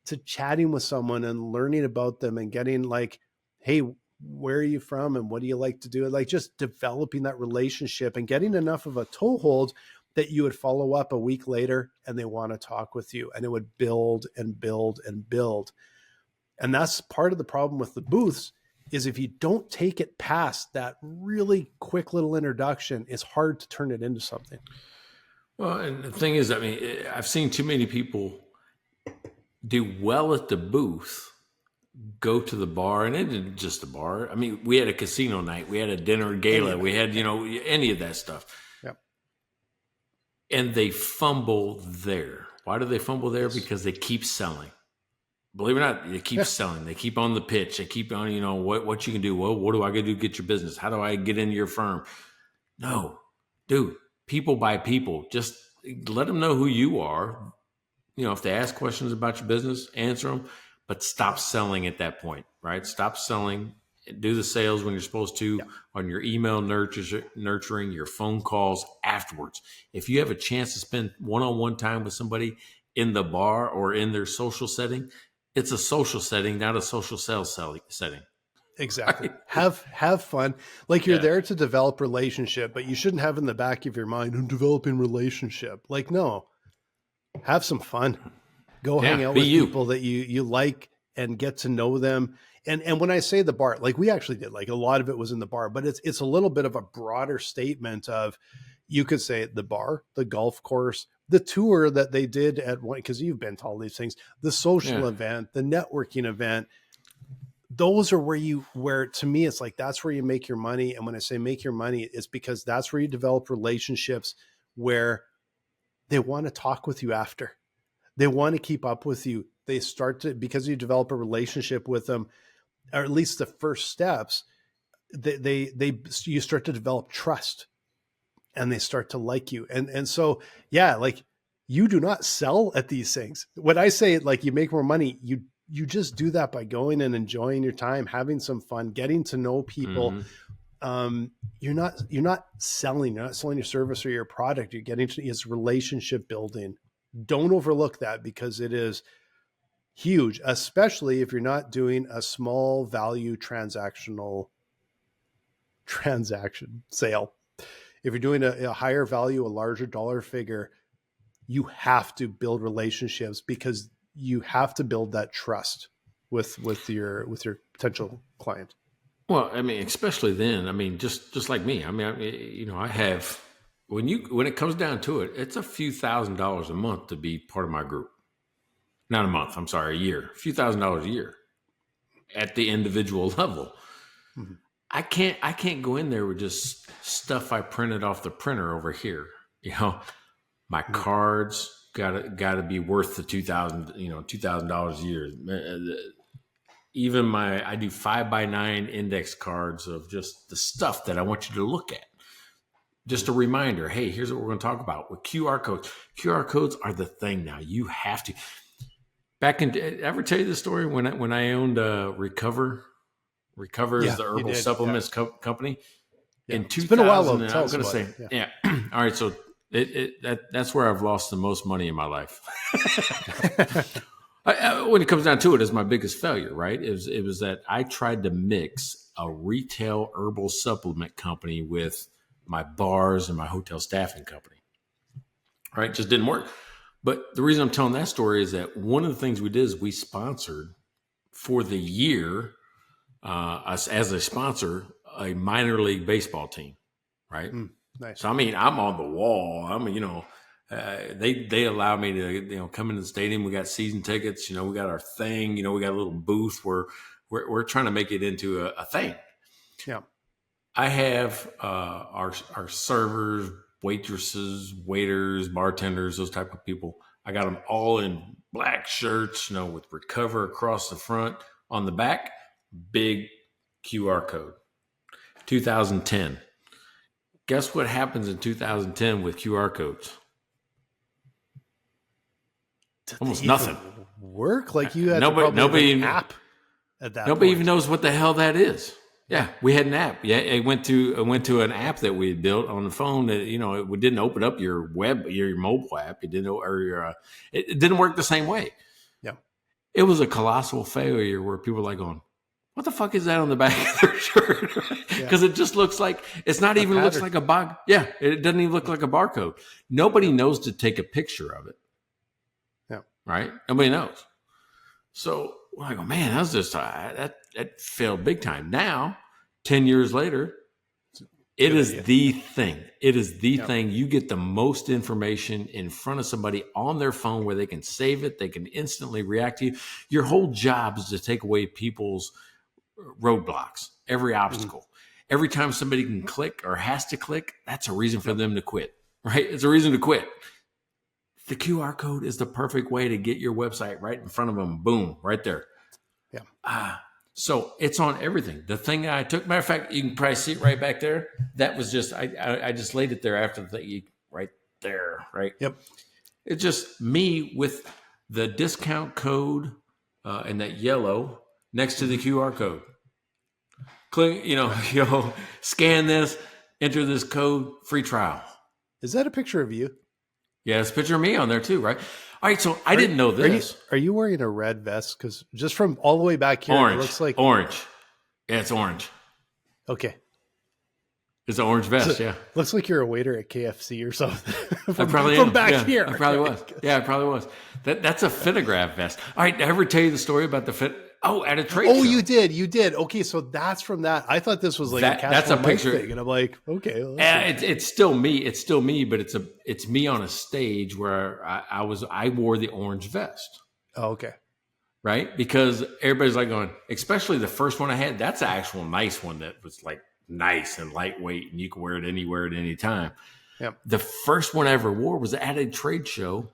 to chatting with someone and learning about them and getting like, hey, where are you from? And what do you like to do? Like just developing that relationship and getting enough of a toehold that you would follow up a week later and they want to talk with you, and it would build and build and build. And that's part of the problem with the booths, is if you don't take it past that really quick little introduction, it's hard to turn it into something. Well, and the thing is, I mean, I've seen too many people do well at the booth, go to the bar, and it isn't just a bar. I mean, we had a casino night, we had a dinner gala, we had, any of that stuff. Yep. And they fumble there. Why do they fumble there? Because they keep selling. Believe it or not, they keep selling. They keep on the pitch. They keep on, what you can do. Well, what do I got to do to get your business? How do I get into your firm? No, dude, people buy people. Just let them know who you are. If they ask questions about your business, answer them, but stop selling at that point, right? Stop selling. Do the sales when you're supposed to on your email nurturing, your phone calls afterwards. If you have a chance to spend one-on-one time with somebody in the bar or in their social setting, it's a social setting, not a social sales setting. Exactly. Have fun. Like you're there to develop relationship, but you shouldn't have in the back of your mind, I'm developing relationship. Like, no, have some fun. Go hang out with people that you like and get to know them. And when I say the bar, like we actually did, like a lot of it was in the bar, but it's a little bit of a broader statement of, you could say the bar, the golf course, the tour that they did at one, because you've been to all these things, the social event, the networking event. Those are where to me, it's like, that's where you make your money. And when I say make your money, it's because that's where you develop relationships where they want to talk with you after. They want to keep up with you. They start to, because you develop a relationship with them, or at least the first steps, you start to develop trust and they start to like you. And so, like you do not sell at these things. When I say like you make more money, you just do that by going and enjoying your time, having some fun, getting to know people. Mm-hmm. You're not selling your service or your product. You're getting to, it's relationship building. Don't overlook that, because it is huge, especially if you're not doing a small value transaction sale. If you're doing a higher value, a larger dollar figure, you have to build relationships, because you have to build that trust with your potential client. Well, I mean, especially then, I mean, just like me, I mean, I have, when it comes down to it, it's a few $1,000s a month to be part of my group. Not a month, I'm sorry, a year, a few $1,000s a year at the individual level. Mm-hmm. I can't go in there with just stuff I printed off the printer over here. My cards gotta be worth the $2,000 a year. Even I do 5x9 index cards of just the stuff that I want you to look at. Just a reminder, hey, here's what we're going to talk about with QR codes. QR codes are the thing now. You have to. Ever tell you the story when I owned Recover? Recover is the herbal supplements company. Yeah. In 2000, it's been a while. I'm going to say, all right. So that's where I've lost the most money in my life. When it comes down to it, is my biggest failure, right? It was that I tried to mix a retail herbal supplement company with my bars and my hotel staffing company. Right? It just didn't work. But the reason I'm telling that story is that one of the things we did is we sponsored for the year, us as a sponsor, a minor league baseball team. Right? Nice. So, I mean, I'm on the wall. They allow me to, come into the stadium. We got season tickets, we got our thing, we got a little booth where we're trying to make it into a thing. Yeah. I have our servers, waitresses, waiters, bartenders, those type of people. I got them all in black shirts, with Recover across the front. On the back, big QR code. 2010. Guess what happens in 2010 with QR codes? Almost nothing. Work like you had nobody an app at that. Nobody even knows what the hell that is. Yeah, we had an app. Yeah, I went to an app that we had built on the phone that it didn't open up your mobile app. It didn't, or it didn't work the same way. Yeah, it was a colossal failure where people were like going, "What the fuck is that on the back of their shirt?" Because it just looks like it's not even looks like a bar. Yeah, it doesn't even look like a barcode. Nobody knows to take a picture of it. Yeah, right. Nobody knows. So I go, man, that was just that failed big time. Now, 10 years later, it is the thing. It is the thing. You get the most information in front of somebody on their phone where they can save it. They can instantly react to you. Your whole job is to take away people's roadblocks, every obstacle. Every time somebody can click or has to click, that's a reason for them to quit, right? It's a reason to quit. The QR code is the perfect way to get your website right in front of them. Boom, right there. Yeah. So it's on everything. The thing I took, matter of fact, you can probably see it right back there. That was just, I just laid it there after the thing, right there, right? Yep. It's just me with the discount code and that yellow next to the QR code. Click, scan this, enter this code, free trial. Is that a picture of you? Yeah, it's a picture of me on there too, right? All right, so I didn't know this. Are you wearing a red vest? Because just from all the way back here, orange. It looks like orange. Yeah, it's orange. Okay. It's an orange vest, yeah. Looks like you're a waiter at KFC or something. From back here. I probably was. Yeah, I probably was. That's a Finograph vest. All right, did I ever tell you the story about the fit? Oh, at a trade show. You did. Okay, so that's from that. I thought this was like that's a picture thing, and I'm like, okay. Well, it's still me. It's still me, but it's me on a stage where I wore the orange vest. Oh, okay. Right? Because everybody's like going, especially the first one I had, that's an actual nice one that was like nice and lightweight and you can wear it anywhere at any time. Yep. The first one I ever wore was at a trade show.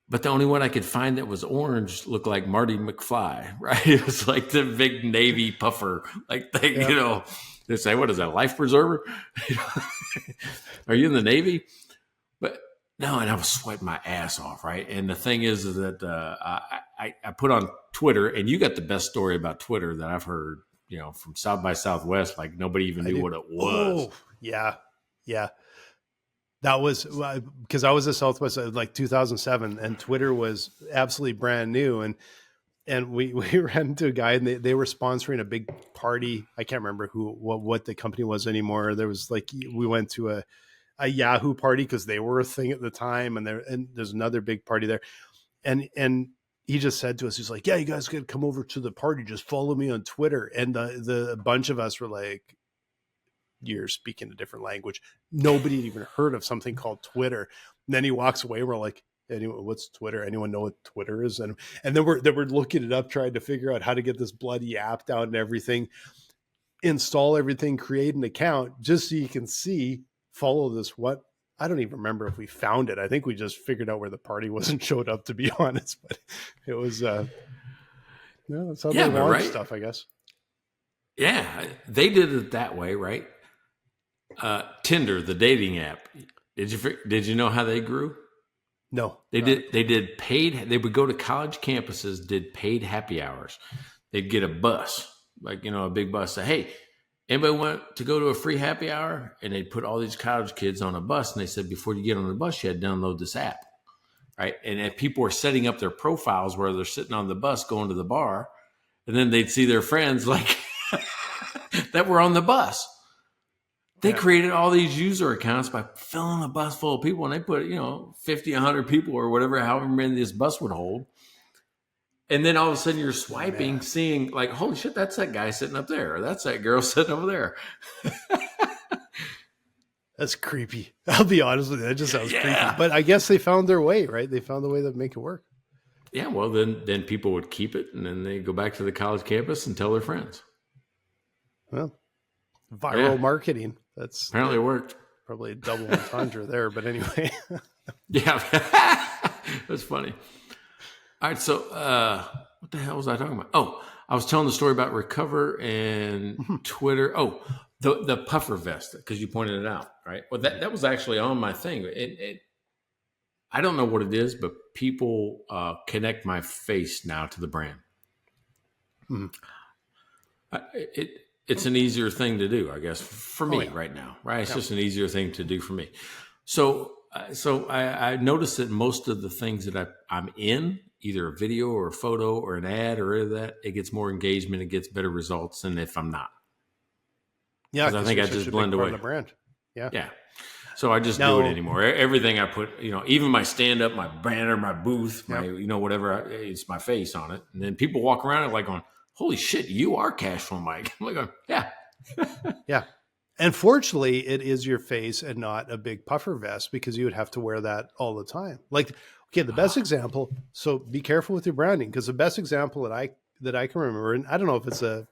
But the only one I could find that was orange looked like Marty McFly, right? It was like the big Navy puffer, like they, they say, what is that, life preserver? Are you in the Navy? But no, and I was sweating my ass off, right? And the thing is that I put on Twitter, and you got the best story about Twitter that I've heard, from South by Southwest, like nobody even knew what it was. Oh, yeah. That was because I was at Southwest like 2007, and Twitter was absolutely brand new. And we ran into a guy, and they were sponsoring a big party. I can't remember what the company was anymore. There was we went to a Yahoo party because they were a thing at the time, and there's another big party there. And he just said to us, he's like, "Yeah, you guys could come over to the party. Just follow me on Twitter." And the bunch of us were like, "You're speaking a different language." Nobody had even heard of something called Twitter. And then he walks away. We're like, "Anyone, what's Twitter? Anyone know what Twitter is?" And then we're looking it up, trying to figure out how to get this bloody app down and everything, install everything, create an account just so you can follow this. I don't even remember if we found it. I think we just figured out where the party was and showed up, to be honest. But it was, that's how they launch stuff, I guess. Yeah, they did it that way, right? Tinder, the dating app. Did you know how they grew? No. They did paid. They would go to college campuses, did paid happy hours. They'd get a bus, a big bus. Say, hey, anybody want to go to a free happy hour? And they'd put all these college kids on a bus, and they said, before you get on the bus, you had to download this app, right? And if people were setting up their profiles where they're sitting on the bus going to the bar, and then they'd see their friends that were on the bus. They created all these user accounts by filling a bus full of people, and they put, 50, 100 people or whatever, however many this bus would hold. And then all of a sudden you're swiping, seeing like, holy shit, that's that guy sitting up there. Or that's that girl sitting over there. That's creepy. I'll be honest with you. That just sounds creepy. But I guess they found their way, right? They found the way to make it work. Yeah, well, then people would keep it, and then they go back to the college campus and tell their friends. Well, Viral marketing. That's apparently it worked. Probably a double entendre there, but anyway. Yeah. That's funny. All right. So what the hell was I talking about? Oh, I was telling the story about Recover and Twitter. Oh, the puffer vest, because you pointed it out, right? Well, that was actually on my thing. I don't know what it is, but people connect my face now to the brand. It's an easier thing to do, I guess, for me right now, right? It's just an easier thing to do for me. So I noticed that most of the things that I'm in, either a video or a photo or an ad or that, it gets more engagement, it gets better results than if I'm not. Yeah, I think I just blend away. The brand. Yeah. So I just do it anymore. Everything I put, even my stand-up, my banner, my booth, my whatever, it's my face on it. And then people walk around and like going, holy shit, you are Cashflow Mike. I'm like, yeah. Yeah. And fortunately, it is your face and not a big puffer vest, because you would have to wear that all the time. Like, okay, the best example, so be careful with your branding, because the best example that I can remember, and I don't know if it's a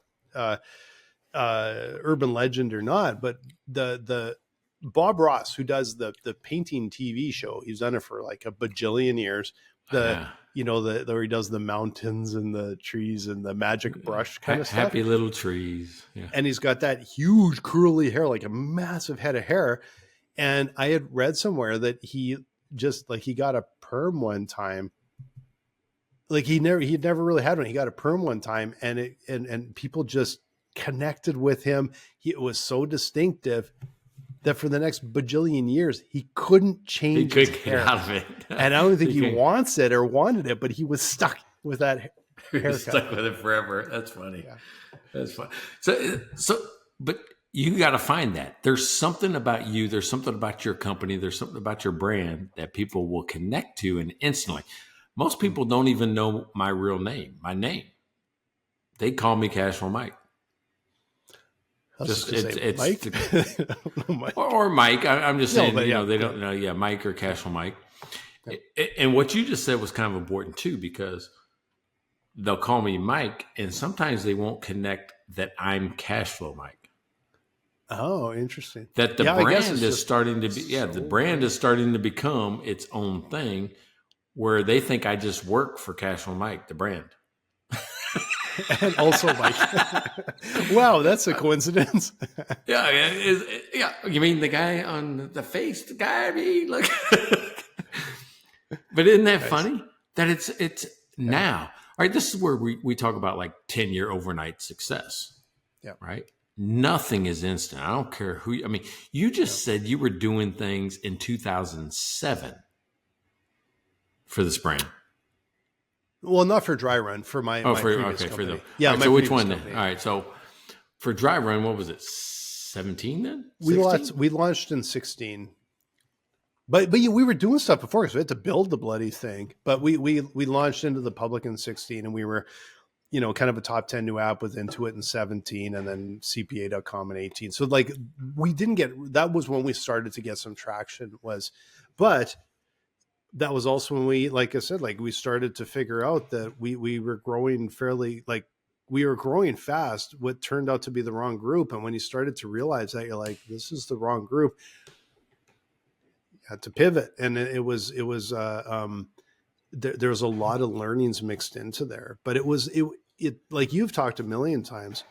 urban legend or not, but the Bob Ross, who does the painting TV show, he's done it for like a bajillion years. Where he does the mountains and the trees and the magic brush kind of stuff. Happy little trees. Yeah. And he's got that huge curly hair, like a massive head of hair. And I had read somewhere that he got a perm one time. Like he'd never really had one. He got a perm one time, and people just connected with him. It was so distinctive that for the next bajillion years, he couldn't change his hair. Get out of it. And I don't think he wants it or wanted it, but he was stuck with that haircut. Stuck with it forever. That's funny. Yeah. That's funny. So, but you got to find that. There's something about you. There's something about your company. There's something about your brand that people will connect to, and instantly. Most people don't even know my real name, my name. They call me Cashflow Mike. Just it's Mike or Mike. I'm just saying, they don't know. Yeah, Mike or Cashflow Mike. Yeah. And what you just said was kind of important too, because they'll call me Mike, and sometimes they won't connect that I'm Cashflow Mike. Oh, interesting. That the brand is starting to be. Yeah, the brand is starting to become its own thing, where they think I just work for Cashflow Mike, the brand. And also Mike. Wow, that's a coincidence. Yeah. You mean the guy on the face? The guy, I mean, look. But isn't that funny? That it's now. All right, this is where we talk about like 10-year overnight success. Yeah. Right? Nothing is instant. I don't care who. I mean, you just said you were doing things in 2007 for this brand. Well, not for Dry Run, for my previous company. So which one then? All right, so for Dry Run, what was it? 17 then? 16? We launched in 16, but we were doing stuff before, so we had to build the bloody thing. But we launched into the public in 16, and we were, kind of a top 10 new app with Intuit in 17, and then CPA.com in 18. So like we didn't get, that was when we started to get some traction but that was also when we, like I said, like we started to figure out that we were growing we were growing fast, what turned out to be the wrong group. And when you started to realize that, you're like, this is the wrong group, you had to pivot. And there was a lot of learnings mixed into there, but it like you've talked a million times,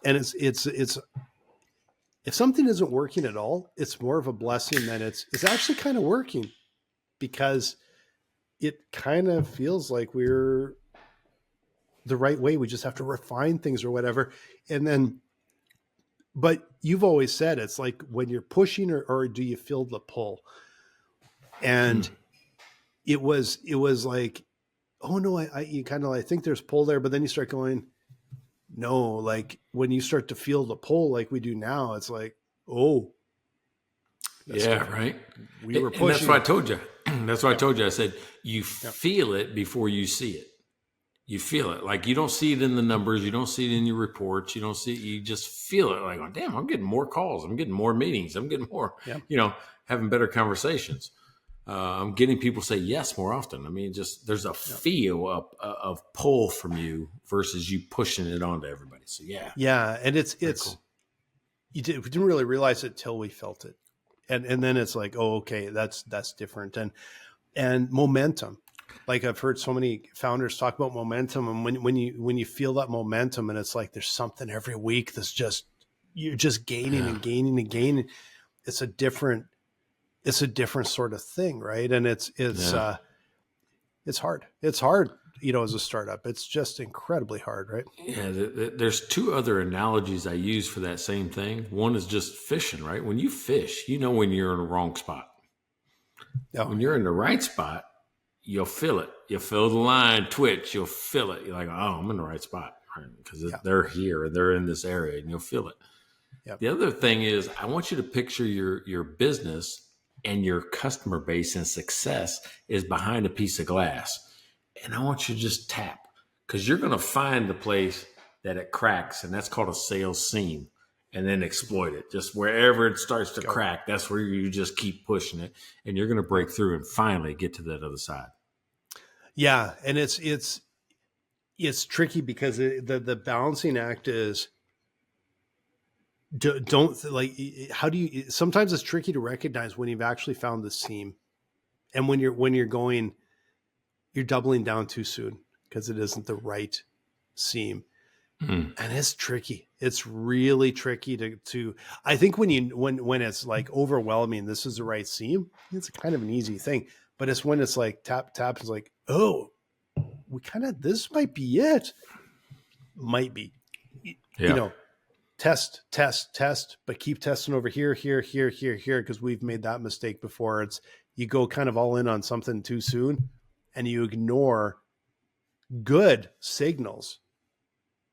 and it's if something isn't working at all, it's more of a blessing than it's actually kind of working. Because it kind of feels like we're the right way. We just have to refine things or whatever. And then, but you've always said it's like when you're pushing or do you feel the pull? And it was like, oh no, I think there's pull there, but then you start going, no, like when you start to feel the pull like we do now, it's like, oh. Yeah, right. We were pushing. And that's what I told you. That's what I told you. I said, you feel it before you see it. You feel it. Like you don't see it in the numbers. You don't see it in your reports. You don't see it. You just feel it. Like, oh, damn, I'm getting more calls. I'm getting more meetings. I'm getting more, having better conversations. I'm getting people say yes more often. I mean, just there's a feel of pull from you versus you pushing it onto everybody. So, yeah. Yeah. And it's cool. we didn't really realize it till we felt it. And then it's like, oh, okay, that's different. And momentum. Like I've heard so many founders talk about momentum, and when you feel that momentum, and it's like there's something every week that's just you're just gaining and gaining and gaining. It's a different sort of thing, right? And it's hard. It's hard, as a startup. It's just incredibly hard, right? Yeah, there's two other analogies I use for that same thing. One is just fishing, right? When you fish, when you're in the wrong spot. Oh. When you're in the right spot, you'll feel it. You'll feel the line twitch. You'll feel it. You're like, oh, I'm in the right spot because they're here. They're in this area, and you'll feel it. Yep. The other thing is I want you to picture your business and your customer base and success is behind a piece of glass. And I want you to just tap because you're going to find the place that it cracks, and that's called a sales seam, and then exploit it. Just wherever it starts to crack, that's where you just keep pushing it, and you're going to break through and finally get to that other side. Yeah, and it's tricky because the balancing act is sometimes it's tricky to recognize when you've actually found the seam, and when you're doubling down too soon because it isn't the right seam. And it's tricky. It's really tricky to I think when it's like overwhelming, this is the right seam, it's kind of an easy thing. But it's when it's like tap, it's like, oh, this might be it. Might be. Test, but keep testing over here, because we've made that mistake before. It's you go kind of all in on something too soon and you ignore good signals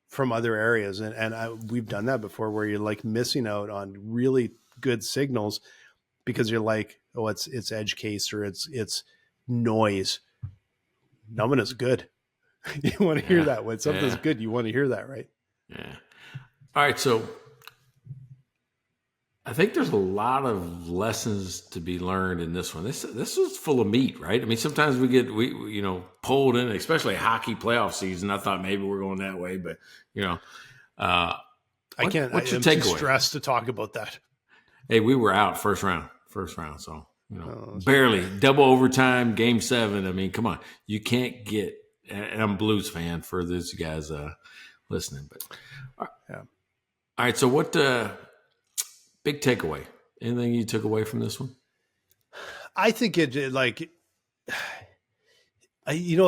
from other areas. And we've done that before where you're like missing out on really good signals because you're like, oh, it's edge case or it's noise. Numbing is good. You want to hear that when something's good. You want to hear that, right? Yeah. All right. So I think there's a lot of lessons to be learned in this one. This was full of meat, right? I mean, sometimes we pulled in, especially hockey playoff season. I thought maybe we're going that way, but I can't. What's your I'm takeaway? Too stressed to talk about that. Hey, we were out first round. So barely double overtime, game 7. I mean, come on, you can't get. And I'm a Blues fan for those guys listening, but all right. So what? Big takeaway. Anything you took away from this one? I think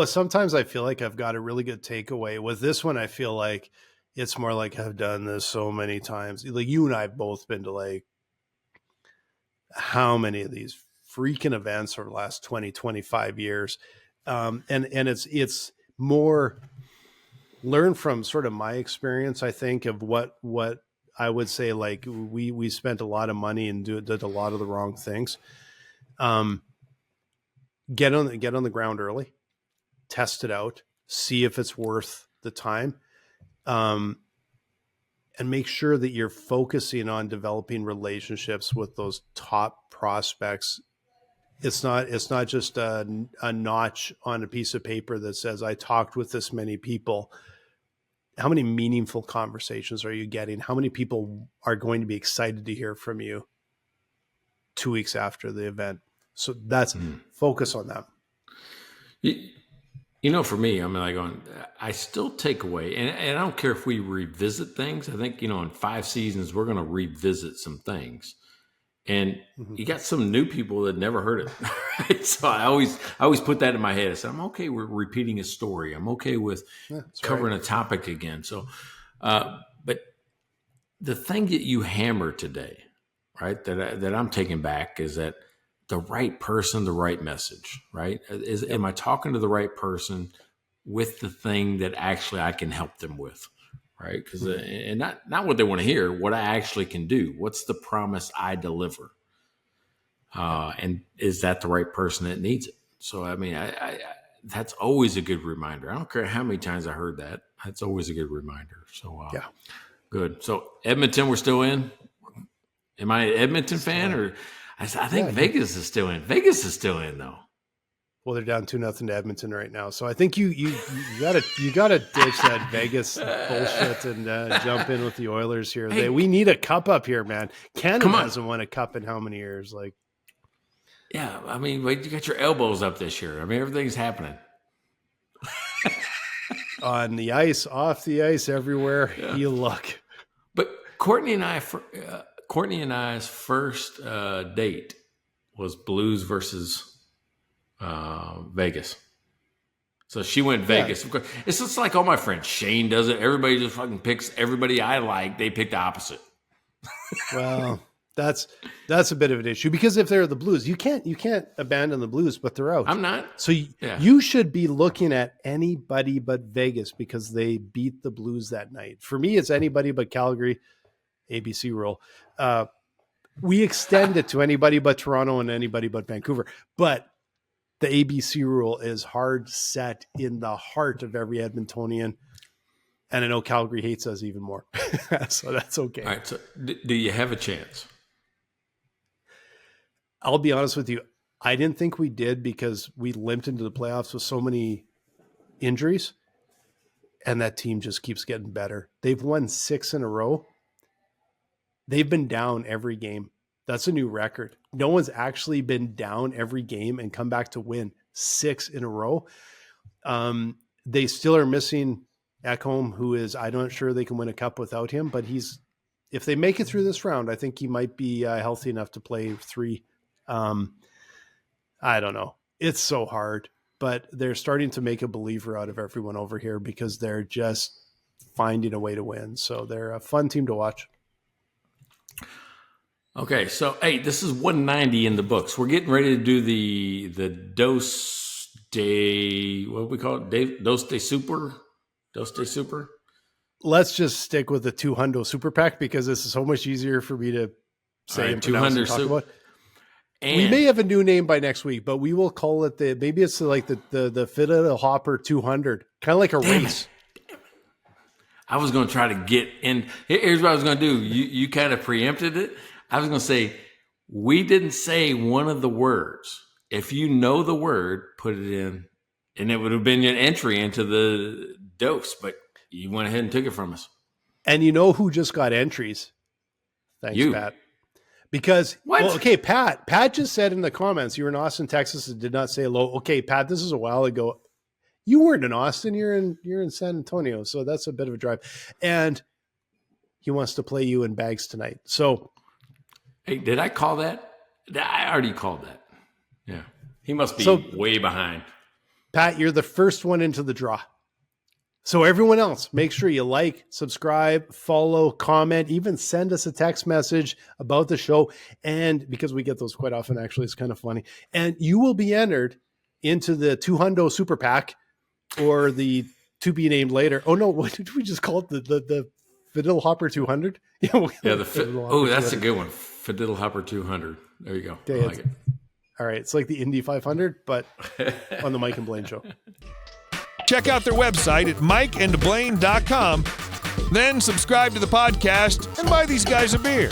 sometimes I feel like I've got a really good takeaway. With this one, I feel like it's more like I've done this so many times. Like you and I have both been to like how many of these freaking events over the last 20, 25 years. And it's more learn from sort of my experience, I think, of what I would say, like we spent a lot of money and did a lot of the wrong things. Get on the ground early, test it out, see if it's worth the time, and make sure that you're focusing on developing relationships with those top prospects. It's not just a notch on a piece of paper that says I talked with this many people. How many meaningful conversations are you getting? How many people are going to be excited to hear from you 2 weeks after the event? So that's focus on that. For me, I still take away, and I don't care if we revisit things. I think, in 5 seasons, we're going to revisit some things. And you got some new people that never heard it. Right? So I always put that in my head. I said, I'm okay with repeating a story. I'm okay with covering a topic again. So, but the thing that you hammered today, right, that I'm taking back is that the right person, the right message, right? Am I talking to the right person with the thing that actually I can help them with? Right. Because and not what they want to hear, what I actually can do. What's the promise I deliver? And is that the right person that needs it? So, I mean, I that's always a good reminder. I don't care how many times I heard that. That's always a good reminder. So, good. So Edmonton, we're still in. Am I an Edmonton fan or I think Vegas is still in. Vegas is still in though. Well, they're down 2-0 to Edmonton right now. So I think you gotta ditch that Vegas bullshit and jump in with the Oilers here. Hey, we need a cup up here, man. Canada hasn't won a cup in how many years? Like, yeah, I mean, you got your elbows up this year. I mean, everything's happening. On the ice, off the ice, everywhere you look. But Courtney and I's first date was Blues versus Vegas. So she went Vegas. Of course, it's just like all my friends. Shane does it. Everybody just fucking picks everybody I like. They pick the opposite. Well, that's a bit of an issue because if they're the Blues, you can't abandon the Blues, but they're out. I'm not. So you should be looking at anybody but Vegas because they beat the Blues that night. For me, it's anybody but Calgary. ABC rule. We extend it to anybody but Toronto and anybody but Vancouver. But the ABC rule is hard set in the heart of every Edmontonian. And I know Calgary hates us even more. So that's okay. All right. So do you have a chance? I'll be honest with you. I didn't think we did because we limped into the playoffs with so many injuries. And that team just keeps getting better. They've won 6 in a row. They've been down every game. That's a new record. No one's actually been down every game and come back to win 6 in a row. They still are missing Ekholm, who is, I'm not sure they can win a cup without him, but if they make it through this round, I think he might be healthy enough to play 3. I don't know. It's so hard, but they're starting to make a believer out of everyone over here because they're just finding a way to win. So they're a fun team to watch. Okay, so hey, this is 190 in the books. We're getting ready to do the dose de, what do we call it? Dose de super. Let's just stick with the 200 super pack because this is so much easier for me to say and pronounce and talk about. And we may have a new name by next week, but we will call it maybe it's like the Fiddle Hopper 200, kind of like a race. I was going to try to get in. Here's what I was going to do. You kind of preempted it. I was going to say, we didn't say one of the words. If you know the word, put it in, and it would have been an entry into the dose, but you went ahead and took it from us. And you know who just got entries? Thanks, Pat. Because, Pat just said in the comments, you were in Austin, Texas, and did not say hello. Okay, Pat, this is a while ago. You weren't in Austin. You're in San Antonio, so that's a bit of a drive. And he wants to play you in bags tonight. So, hey, did I call that? I already called that. Yeah, he must be way behind. Pat, you're the first one into the draw. So everyone else, make sure you like, subscribe, follow, comment, even send us a text message about the show. And because we get those quite often, actually, it's kind of funny. And you will be entered into the 200 super pack or the to be named later. Oh no, what did we just call it? The Fiddle Hopper 200? Yeah, that's 200. A good one. Fiddle Hopper 200. There you go. Okay, I like it. All right, it's like the Indy 500, but on the Mike and Blaine show. Check out their website at mikeandblaine.com. Then subscribe to the podcast and buy these guys a beer.